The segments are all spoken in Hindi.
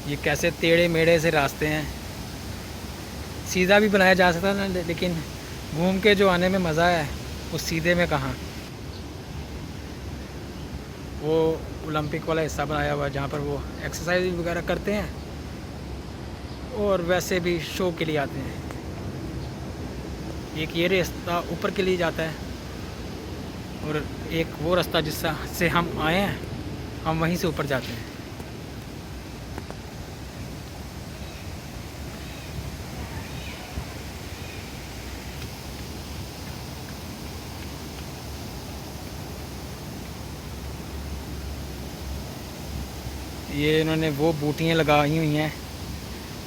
ये कैसे टेढ़े मेढ़े से रास्ते हैं। सीधा भी बनाया जा सकता है ना, लेकिन घूम के जो आने में मज़ा है उस सीधे में कहाँ। वो ओलंपिक वाला हिस्सा बनाया हुआ है जहाँ पर वो एक्सरसाइज वगैरह करते हैं और वैसे भी शो के लिए आते हैं। एक ये रास्ता ऊपर के लिए जाता है और एक वो रास्ता जिससे हम आए हैं, हम वहीं से ऊपर जाते हैं। ये इन्होंने वो बूटियाँ लगाई हुई हैं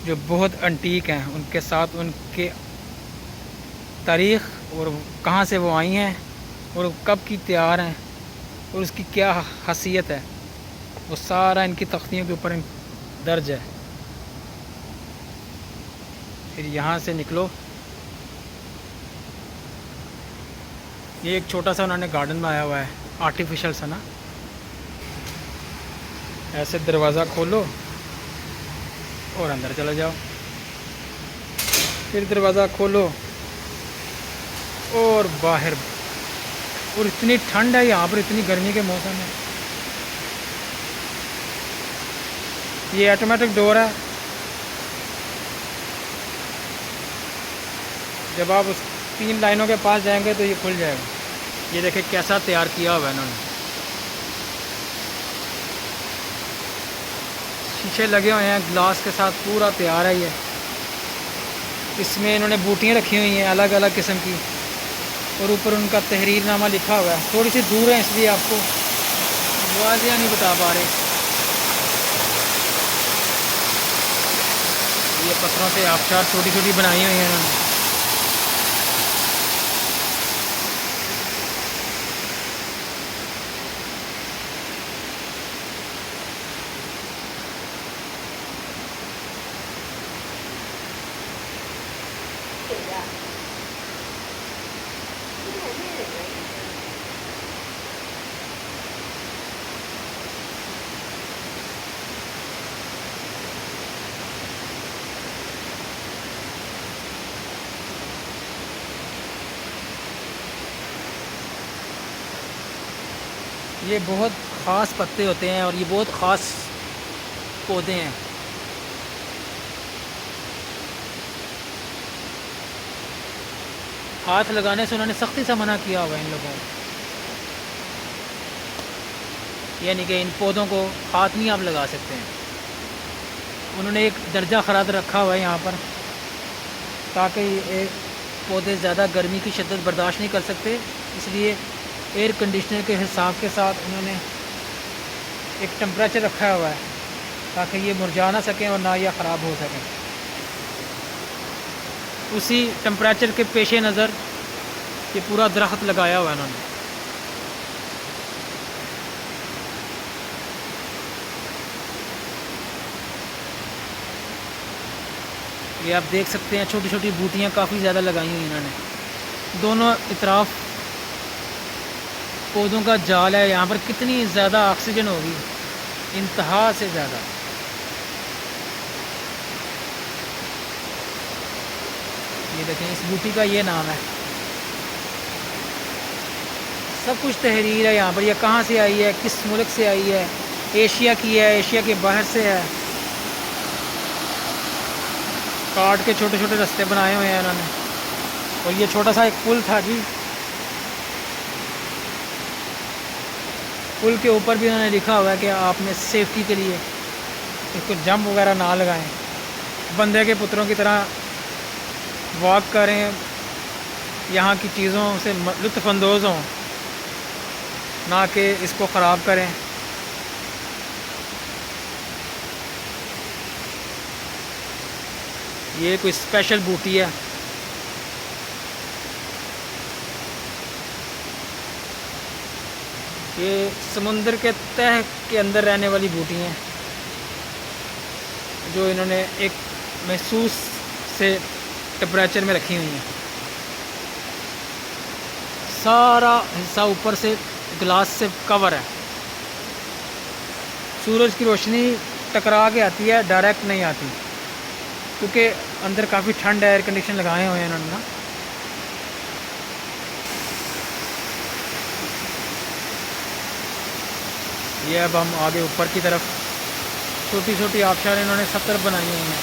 जो बहुत अंटीक हैं, उनके साथ उनके तारीख़ और कहाँ से वो आई हैं और कब की तैयार हैं और उसकी क्या हसीयत है, वो सारा इनकी तख्तियों के ऊपर दर्ज है। फिर यहाँ से निकलो, ये एक छोटा सा उन्होंने गार्डन बनाया हुआ है, आर्टिफिशियल सा ना। ऐसे दरवाज़ा खोलो और अंदर चले जाओ, फिर दरवाज़ा खोलो और बाहर। और इतनी ठंड है यहाँ पर, इतनी गर्मी के मौसम में। ये ऑटोमेटिक डोर है, जब आप उस 3 लाइनों के पास जाएंगे तो ये खुल जाएगा। ये देखें कैसा तैयार किया हुआ है इन्होंने, शीशे लगे हुए हैं ग्लास के साथ, पूरा तैयार है ये। इसमें इन्होंने बूटियाँ रखी हुई हैं अलग अलग किस्म की और ऊपर उनका तहरीरनामा लिखा हुआ है। थोड़ी सी दूर है इसलिए आपको वाज़िया नहीं बता पा रहे। ये पत्थरों से आबशार छोटी छोटी बनाई हुई हैं इन्होंने। ये बहुत ख़ास पत्ते होते हैं और ये बहुत ख़ास पौधे हैं। हाथ लगाने से उन्होंने सख्ती से मना किया हुआ है इन लोगों को, यानी कि इन पौधों को हाथ नहीं आप लगा सकते हैं। उन्होंने एक दर्जा ख़राद रखा हुआ है यहाँ पर, ताकि ये पौधे ज़्यादा गर्मी की शिद्दत बर्दाश्त नहीं कर सकते, इसलिए एयर कंडीशनर के हिसाब के साथ उन्होंने एक टेम्परेचर रखा हुआ है ताकि ये मुरझा ना सकें और ना ये ख़राब हो सकें। उसी टेम्परेचर के पेश नज़र ये पूरा दरख्त लगाया हुआ है उन्होंने। ये आप देख सकते हैं छोटी छोटी बूटियाँ काफ़ी ज़्यादा लगाई हुई इन्होंने। दोनों इतराफ़ पौधों का जाल है। यहाँ पर कितनी ज़्यादा ऑक्सीजन होगी, इंतहा से ज़्यादा। ये देखें, इस बूटी का ये नाम है। सब कुछ तहरीर है यहाँ पर। यह कहाँ से आई है, किस मुल्क से आई है, एशिया की है, एशिया के बाहर से है। काट के छोटे छोटे रास्ते बनाए हुए हैं इन्होंने। और ये छोटा सा एक पुल था जी, पुल के ऊपर भी उन्होंने लिखा हुआ है कि आपने सेफ्टी के लिए इसको जंप वगैरह ना लगाएं, बंदे के पुत्रों की तरह वॉक करें, यहाँ की चीज़ों से लुत्फ़अंदोज़ हों, ना कि इसको ख़राब करें। ये कोई स्पेशल बूटी है। ये समुंदर के तह के अंदर रहने वाली बूटी हैं जो इन्होंने एक महसूस से टेम्परेचर में रखी हुई हैं। सारा हिस्सा ऊपर से ग्लास से कवर है। सूरज की रोशनी टकरा के आती है, डायरेक्ट नहीं आती, क्योंकि अंदर काफ़ी ठंड है, एयर कंडीशन लगाए हुए हैं इन्होंने ना। ये अब हम आगे ऊपर की तरफ, छोटी छोटी आबशार इन्होंने सब तरफ बनाई हुई हैं।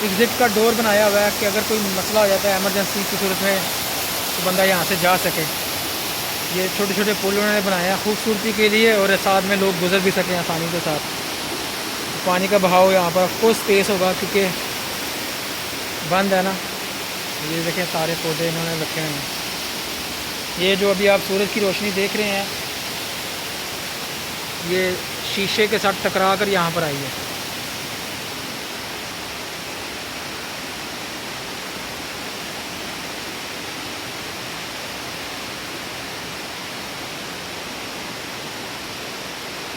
एग्ज़िट का डोर बनाया हुआ है कि अगर कोई मसला हो जाता है एमरजेंसी की सूरत में तो बंदा यहाँ से जा सके। ये छोटे छोटे पुल उन्होंने बनाए हैं खूबसूरती के लिए, और साथ में लोग गुजर भी सकें आसानी के साथ। पानी का बहाव यहाँ पर ऑफकोर्स तेज़ होगा क्योंकि बंद है ना। ये देखें सारे पौधे इन्होंने रखे हुए हैं। ये जो अभी आप सूरज की रोशनी देख रहे हैं, ये शीशे के साथ टकरा कर यहाँ पर आई है।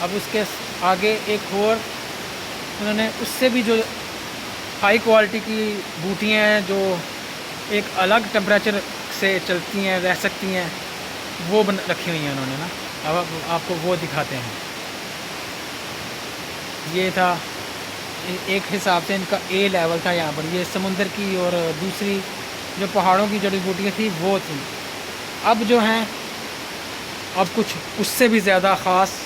अब उसके आगे एक और उन्होंने उससे भी जो हाई क्वालिटी की बूटियाँ हैं जो एक अलग टेम्परेचर से चलती हैं, रह सकती हैं, वो रखी हुई हैं उन्होंने ना। अब आपको वो दिखाते हैं। ये था एक हिसाब से इनका ए लेवल था यहाँ पर। ये समुंदर की और दूसरी जो पहाड़ों की जड़ी बूटियाँ थी वो थी। अब जो हैं अब कुछ उससे भी ज़्यादा ख़ास,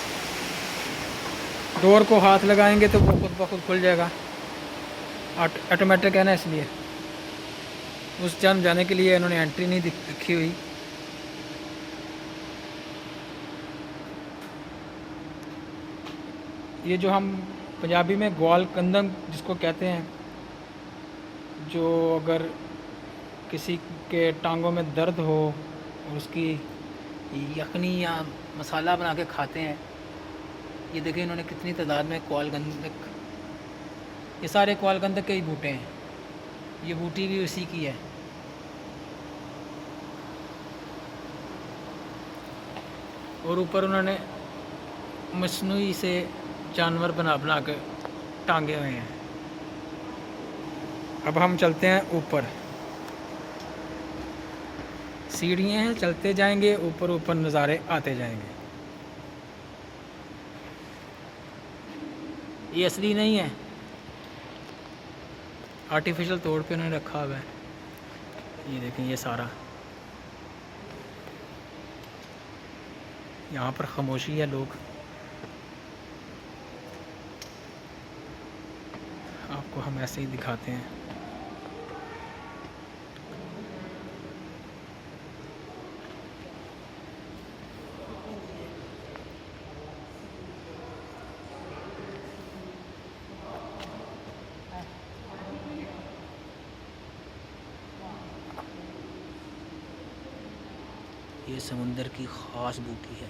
डोर को हाथ लगाएंगे तो वो खुद ब खुद खुल जाएगा, ऑटोमेटिक है ना, इसलिए उस जन्म जाने के लिए इन्होंने एंट्री नहीं रखी हुई। ये जो हम पंजाबी में ग्वाल कंदम जिसको कहते हैं, जो अगर किसी के टांगों में दर्द हो और उसकी यखनी या मसाला बना के खाते हैं। ये देखें इन्होंने कितनी तादाद में क्वाल गंधक, ये सारे क्वाल गंधक के ही बूटे हैं। ये बूटी भी उसी की है। और ऊपर उन्होंने मसनूई से जानवर बना बना के टांगे हुए हैं। अब हम चलते हैं ऊपर, सीढ़ियाँ हैं, चलते जाएंगे ऊपर ऊपर नज़ारे आते जाएंगे। ये असली नहीं है, आर्टिफिशियल तौर पे उन्होंने रखा हुआ है। ये देखें, ये सारा यहाँ पर खामोशी है। लोग आपको हम ऐसे ही दिखाते हैं। ये समुंदर की ख़ास बूटी है।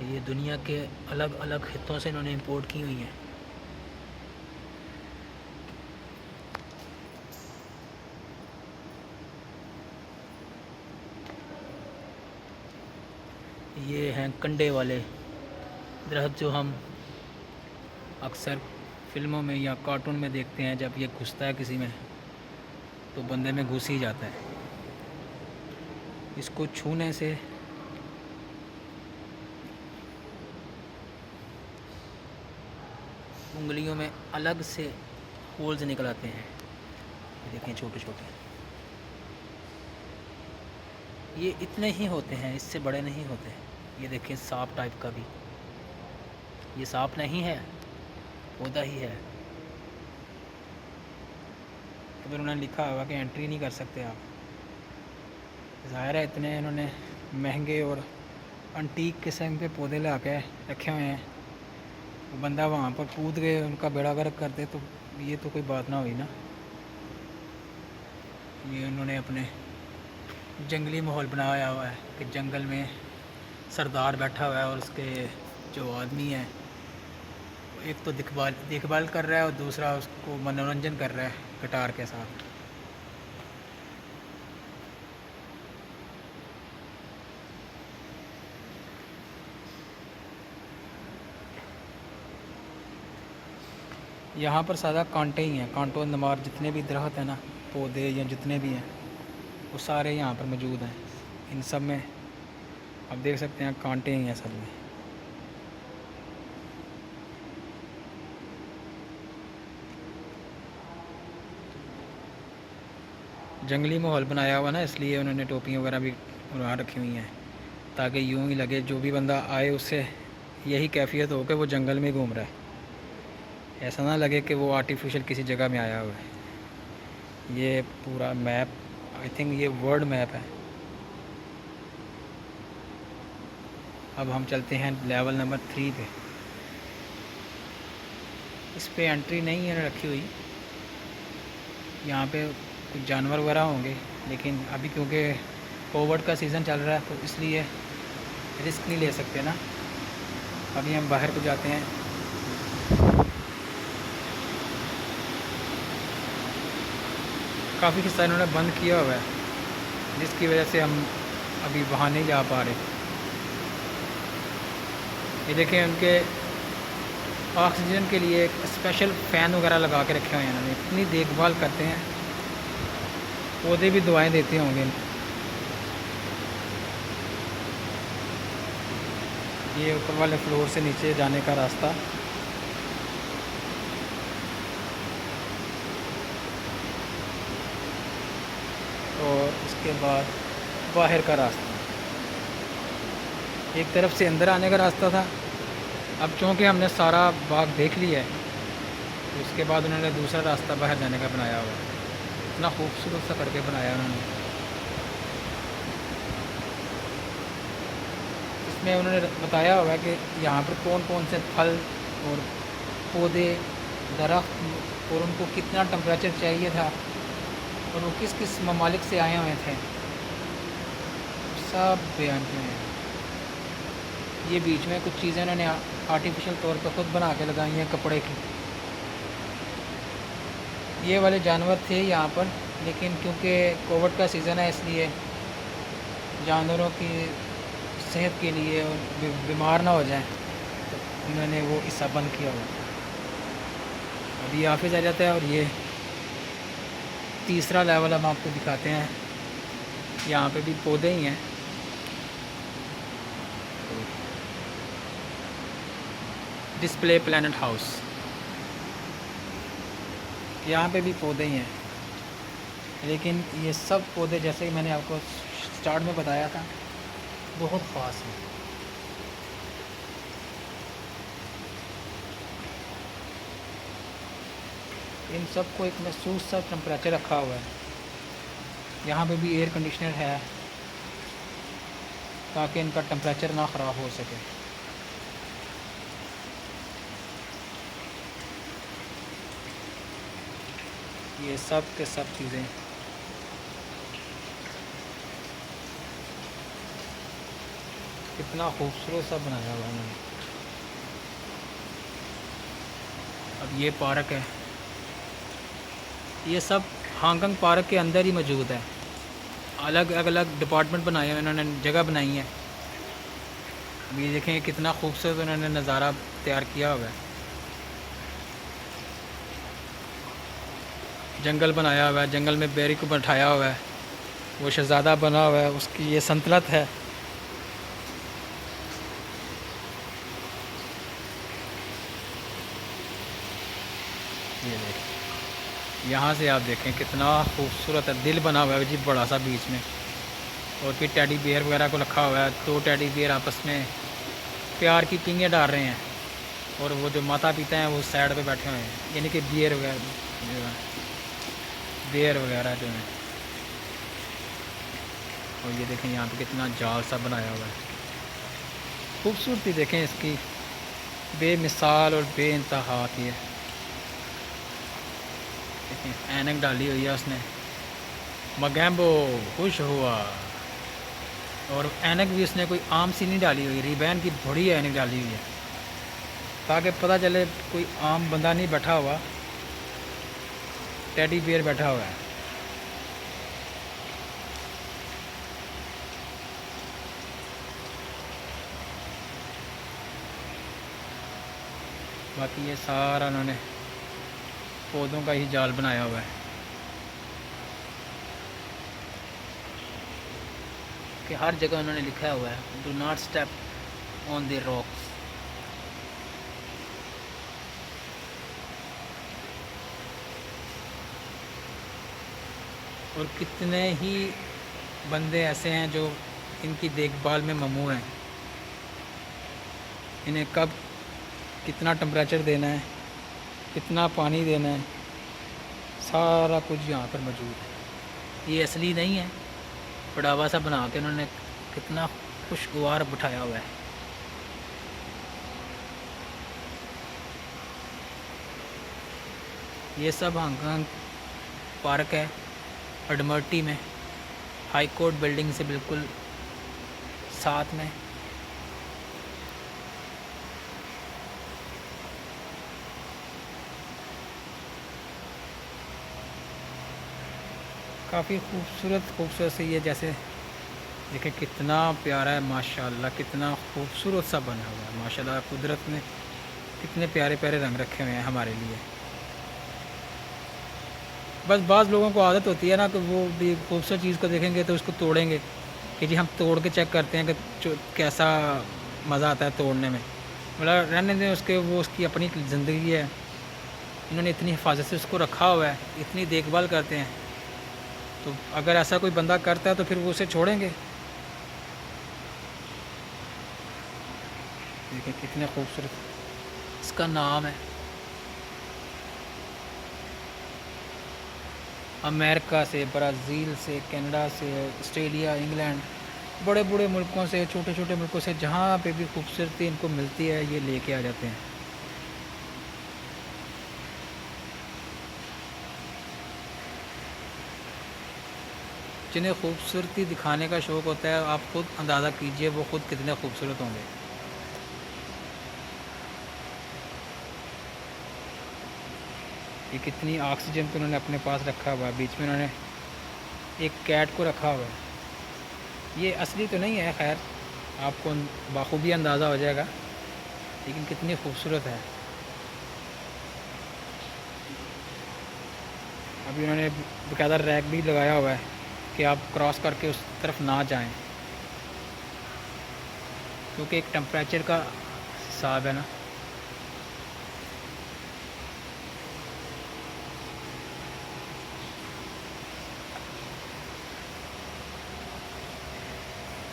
ये दुनिया के अलग अलग खित्तों से इन्होंने इंपोर्ट की हुई हैं। ये हैं कंडे वाले दरख्त जो हम अक्सर फिल्मों में या कार्टून में देखते हैं। जब ये घुसता है किसी में तो बंदे में घुस ही जाता है। इसको छूने से उंगलियों में अलग से होल्स निकल आते हैं। देखें छोटे छोटे, ये इतने ही होते हैं, इससे बड़े नहीं होते। ये देखें सांप टाइप का भी, ये सांप नहीं है, पौधा ही है। तो फिर उन्होंने लिखा हुआ कि एंट्री नहीं कर सकते आप। ज़ाहिर है इतने इन्होंने महंगे और अंटीक किस्म के पौधे ला के रखे हुए हैं, वो बंदा वहाँ पर कूद गए उनका बेड़ा गर्क करते तो ये तो कोई बात ना हुई ना। ये उन्होंने अपने जंगली माहौल बनाया हुआ है कि जंगल में सरदार बैठा हुआ है और उसके जो आदमी है एक तो देखभाल कर रहा है और दूसरा उसको मनोरंजन कर रहा है गिटार के साथ। यहाँ पर सादा कांटे ही हैं, कांटों नमार जितने भी दरख्त हैं ना, पौधे या जितने भी हैं वो सारे यहाँ पर मौजूद हैं। इन सब में आप देख सकते हैं कांटे ही हैं सब में। जंगली माहौल बनाया हुआ ना, इसलिए उन्होंने टोपियाँ वगैरह भी उड़ा रखी हुई हैं, ताकि यूँ ही लगे जो भी बंदा आए उससे यही कैफियत हो कि वो जंगल में घूम रहा है, ऐसा ना लगे कि वो आर्टिफिशियल किसी जगह में आया हुआ है। ये पूरा मैप, आई थिंक ये वर्ल्ड मैप है। अब हम चलते हैं लेवल नंबर 3 पे। इस पे एंट्री नहीं है रखी हुई, यहाँ पे कुछ जानवर वगैरह होंगे, लेकिन अभी क्योंकि कोविड का सीज़न चल रहा है तो इसलिए रिस्क नहीं ले सकते ना। अभी हम बाहर को जाते हैं। काफ़ी हिस्सा इन्होंने बंद किया हुआ है, जिसकी वजह से हम अभी वहाँ नहीं जा पा रहे। ये देखें, उनके ऑक्सीजन के लिए एक स्पेशल फ़ैन वगैरह लगा के रखे हुए हैं इन्होंने। इतनी देखभाल करते हैं, पौधे भी दवाएं देते होंगे। ये ऊपर वाले फ्लोर से नीचे जाने का रास्ता। और उसके बाद बाहर का रास्ता। एक तरफ से अंदर आने का रास्ता था, अब चूँकि हमने सारा बाग देख लिया है तो उसके बाद उन्होंने दूसरा रास्ता बाहर जाने का बनाया हुआ है। इतना खूबसूरत सा करके बनाया उन्होंने। इसमें उन्होंने बताया हुआ है कि यहाँ पर कौन कौन से फल और पौधे, दरख्त और उनको कितना टेम्परेचर चाहिए था और वो किस किस ममालिक से आए हुए थे, सब बयान किए हैं। ये बीच में कुछ चीज़ें उन्होंने आर्टिफिशियल तौर पर ख़ुद बना के लगाई हैं कपड़े की। ये वाले जानवर थे यहाँ पर, लेकिन क्योंकि कोविड का सीज़न है इसलिए जानवरों की सेहत के लिए और बीमार ना हो जाएं तो उन्होंने वो हिस्सा बंद किया हुआ। अभी ऑफिस आ जाता है और ये तीसरा लेवल हम आपको दिखाते हैं। यहाँ पे भी पौधे ही हैं। डिस्प्ले प्लैनेट हाउस, यहाँ पे भी पौधे ही हैं, लेकिन ये सब पौधे जैसे कि मैंने आपको स्टार्ट में बताया था बहुत ख़ास हैं। इन सब को एक महसूस सा टेम्परेचर रखा हुआ है। यहाँ पे भी एयर कंडीशनर है ताकि इनका टेम्परेचर ना ख़राब हो सके। ये सब के सब चीज़ें कितना खूबसूरत सा बनाया हुआ है। अब ये पार्क है, ये सब हांगकांग पार्क के अंदर ही मौजूद है। अलग अलग डिपार्टमेंट बनाए हैं उन्होंने, जगह बनाई है। अभी देखें कितना खूबसूरत उन्होंने नज़ारा तैयार किया हुआ है। जंगल बनाया हुआ है, जंगल में बेरी को बैठाया हुआ है, वो शहज़ादा बना हुआ है, उसकी ये संतलत है। ये देखें, यहाँ से आप देखें कितना खूबसूरत है। दिल बना हुआ है जी बड़ा सा बीच में, और फिर टेडी बियर वगैरह को रखा हुआ है। दो टेडी बियर आपस में प्यार की पींगे डाल रहे हैं, और वो जो माता पिता हैं वो साइड पे बैठे हुए हैं, यानी कि बियर वगैरह जो हैं। और ये देखें यहाँ पे कितना जाल सा बनाया हुआ है। खूबसूरती देखें इसकी, बेमिसाल और बेइंतहा की है। देखें ऐनक डाली हुई है उसने, मगैम्बो खुश हुआ। और ऐनक भी उसने कोई आम सी नहीं डाली हुई, रिबैन की बड़ी ऐनक डाली हुई है ताकि पता चले कोई आम बंदा नहीं बैठा हुआ, टेडी बियर बैठा हुआ है। बाकी ये सारा उन्होंने पौधों का ही जाल बनाया हुआ है। कि हर जगह उन्होंने लिखा हुआ है do not step on the rocks. और कितने ही बंदे ऐसे हैं जो इनकी देखभाल में ममू हैं। इन्हें कब कितना टेम्परेचर देना है, कितना पानी देना है, सारा कुछ यहाँ पर मौजूद है। ये असली नहीं है, पड़ावा सा बना के उन्होंने कितना खुशगवार बिठाया हुआ है। ये सब हांगकांग पार्क है एडमर्टी में, हाई कोर्ट बिल्डिंग से बिल्कुल साथ में। काफ़ी खूबसूरत सी ये, जैसे देखिए कितना प्यारा है माशाल्लाह, कितना खूबसूरत सा बना हुआ है माशाल्लाह। कुदरत ने कितने प्यारे प्यारे रंग रखे हुए हैं हमारे लिए। बस बाज़ लोगों को आदत होती है ना कि वो भी खूबसूरत चीज़ को देखेंगे तो उसको तोड़ेंगे कि जी हम तोड़ के चेक करते हैं कि कैसा मज़ा आता है तोड़ने में। मतलब रहने दें उसके, वो उसकी अपनी ज़िंदगी है। इन्होंने इतनी हिफाजत से उसको रखा हुआ है, इतनी देखभाल करते हैं, तो अगर ऐसा कोई बंदा करता है तो फिर वो उसे छोड़ेंगे। देखिए कितने खूबसूरत, इसका नाम है अमेरिका से, ब्राज़ील से, कनाडा से, ऑस्ट्रेलिया, इंग्लैंड, बड़े बड़े मुल्कों से, छोटे छोटे मुल्कों से, जहाँ पे भी खूबसूरती इनको मिलती है ये लेके आ जाते हैं। जिन्हें खूबसूरती दिखाने का शौक़ होता है, आप खुद अंदाज़ा कीजिए वो खुद कितने खूबसूरत होंगे। ये कितनी ऑक्सीजन तो उन्होंने अपने पास रखा हुआ है। बीच में उन्होंने एक कैट को रखा हुआ है। ये असली तो नहीं है, खैर आपको बाखूबी अंदाज़ा हो जाएगा, लेकिन कितनी खूबसूरत है। अभी उन्होंने बाकायदा रैक भी लगाया हुआ है कि आप क्रॉस करके उस तरफ ना जाएं, क्योंकि एक टेम्परेचर का हिसाब है ना।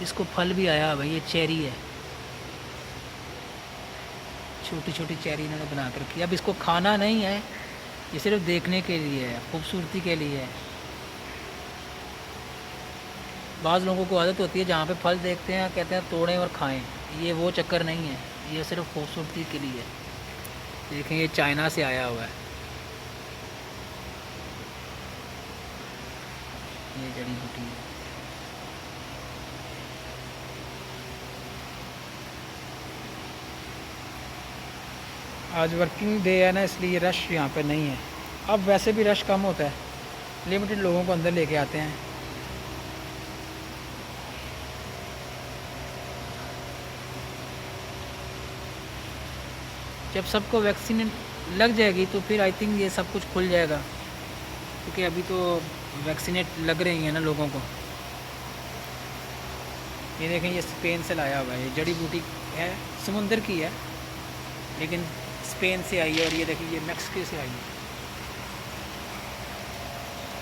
इसको फल भी आया भाई, ये चेरी है, छोटी छोटी चेरी इन्होंने बना कर रखी। अब इसको खाना नहीं है, ये सिर्फ देखने के लिए है, खूबसूरती के लिए है। बाज़ लोगों को आदत होती है जहाँ पे फल देखते हैं कहते हैं तोड़ें और खाएं, ये वो चक्कर नहीं है, ये सिर्फ खूबसूरती के लिए है। देखें ये चाइना से आया हुआ है, ये जड़ी बूटी है। आज वर्किंग डे है ना, इसलिए रश यहाँ पे नहीं है। अब वैसे भी रश कम होता है, लिमिटेड लोगों को अंदर लेके आते हैं। जब सबको वैक्सीन लग जाएगी तो फिर आई थिंक ये सब कुछ खुल जाएगा, क्योंकि अभी तो वैक्सीनेट लग रही हैं ना लोगों को। ये देखें ये स्पेन से लाया हुआ है, ये जड़ी बूटी है, समुंदर की है लेकिन स्पेन से आई है। और ये देखिए ये मैक्सिको से आई है,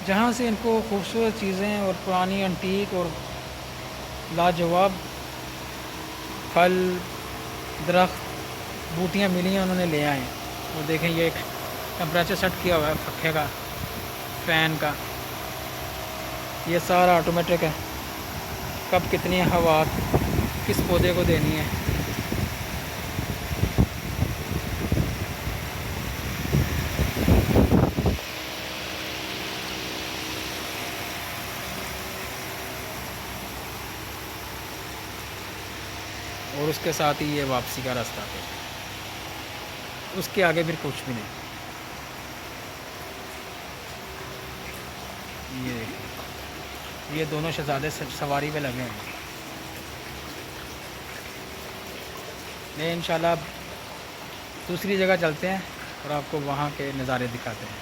जहाँ से इनको खूबसूरत चीज़ें और पुरानी एंटीक और लाजवाब फल, दरख्त, बूटियाँ मिली हैं, उन्होंने ले आए हैं। और देखें ये एक टेम्परेचर सेट किया हुआ है पखे का, फ़ैन का, ये सारा ऑटोमेटिक है। कब कितनी हवा किस पौधे को देनी है। और उसके साथ ही ये वापसी का रास्ता है, उसके आगे फिर कुछ भी नहीं। ये दोनों शहजादे सवारी पे लगे हैं। नहीं इंशाल्लाह दूसरी जगह चलते हैं और आपको वहाँ के नज़ारे दिखाते हैं।